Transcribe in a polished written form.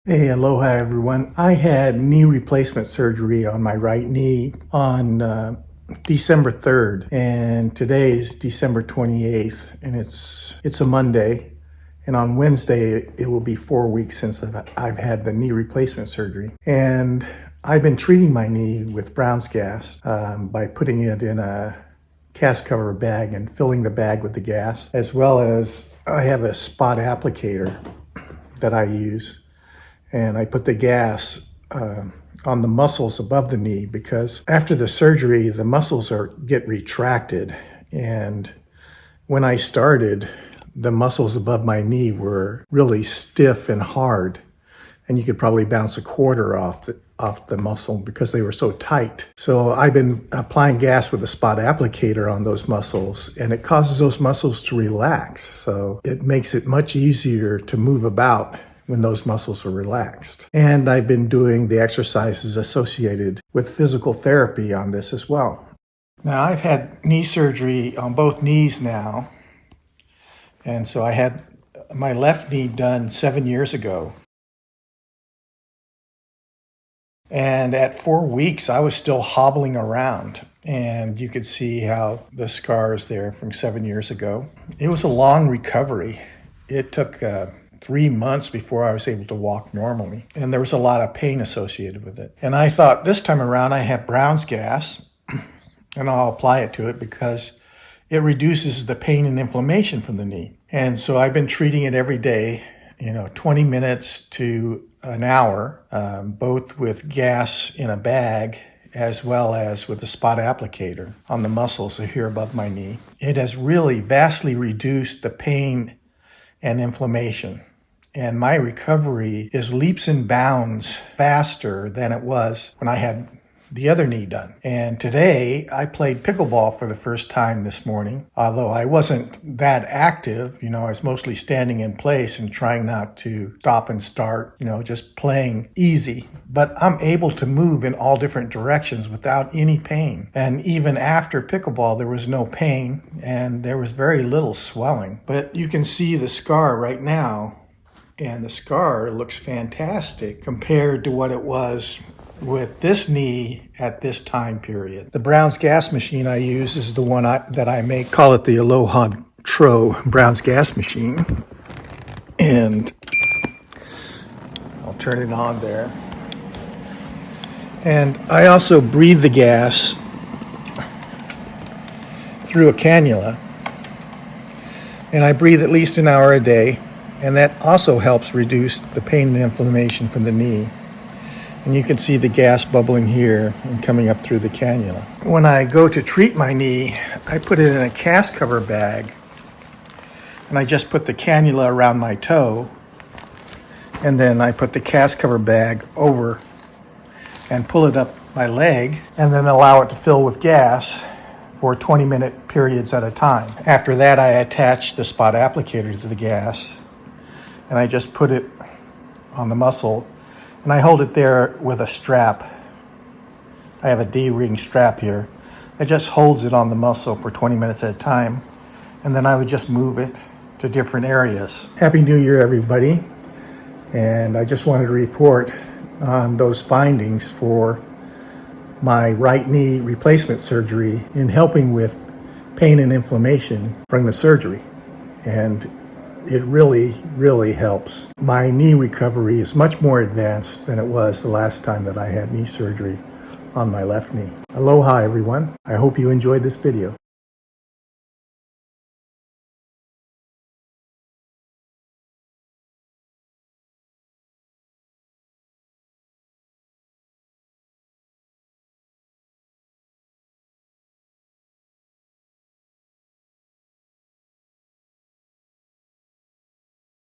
Hey, aloha everyone. I had knee replacement surgery on my right knee on December 3rd, and today is December 28th, and it's a Monday, and on Wednesday it will be 4 weeks since I've had the knee replacement surgery. And I've been treating my knee with Brown's gas by putting it in a cast cover bag and filling the bag with the gas, as well as I have a spot applicator that I use. And I put the gas on the muscles above the knee because after the surgery, the muscles get retracted. And when I started, the muscles above my knee were really stiff and hard. And you could probably bounce a quarter off the muscle because they were so tight. So I've been applying gas with a spot applicator on those muscles, and it causes those muscles to relax. So it makes it much easier to move about when those muscles are relaxed. And I've been doing the exercises associated with physical therapy on this as well. Now, I've had knee surgery on both knees now. And so I had my left knee done 7 years ago. And at 4 weeks, I was still hobbling around. And you could see how the scar is there from 7 years ago. It was a long recovery. It took 3 months before I was able to walk normally. And there was a lot of pain associated with it. And I thought this time around I have Brown's gas and I'll apply it to it because it reduces the pain and inflammation from the knee. And so I've been treating it every day, 20 minutes to an hour, both with gas in a bag as well as with a spot applicator on the muscles here above my knee. It has really vastly reduced the pain and inflammation. And my recovery is leaps and bounds faster than it was when I had the other knee done. And today I played pickleball for the first time this morning. Although I wasn't that active, I was mostly standing in place and trying not to stop and start, just playing easy. But I'm able to move in all different directions without any pain. And even after pickleball, there was no pain and there was very little swelling. But you can see the scar right now, and the scar looks fantastic compared to what it was with this knee at this time period. The Brown's gas machine I use is the one that I make. Call it the Aloha Brown's gas machine. And I'll turn it on there. And I also breathe the gas through a cannula. And I breathe at least an hour a day. And that also helps reduce the pain and inflammation from the knee. And you can see the gas bubbling here and coming up through the cannula. When I go to treat my knee, I put it in a cast cover bag. And I just put the cannula around my toe. And then I put the cast cover bag over and pull it up my leg. And then allow it to fill with gas for 20-minute periods at a time. After that, I attach the spot applicator to the gas. And I just put it on the muscle, and I hold it there with a strap. I have a D-ring strap here that just holds it on the muscle for 20 minutes at a time, and then I would just move it to different areas. Happy New Year, everybody. And I just wanted to report on those findings for my right knee replacement surgery in helping with pain and inflammation from the surgery. And it really, really helps. My knee recovery is much more advanced than it was the last time that I had knee surgery on my left knee. Aloha, everyone. I hope you enjoyed this video.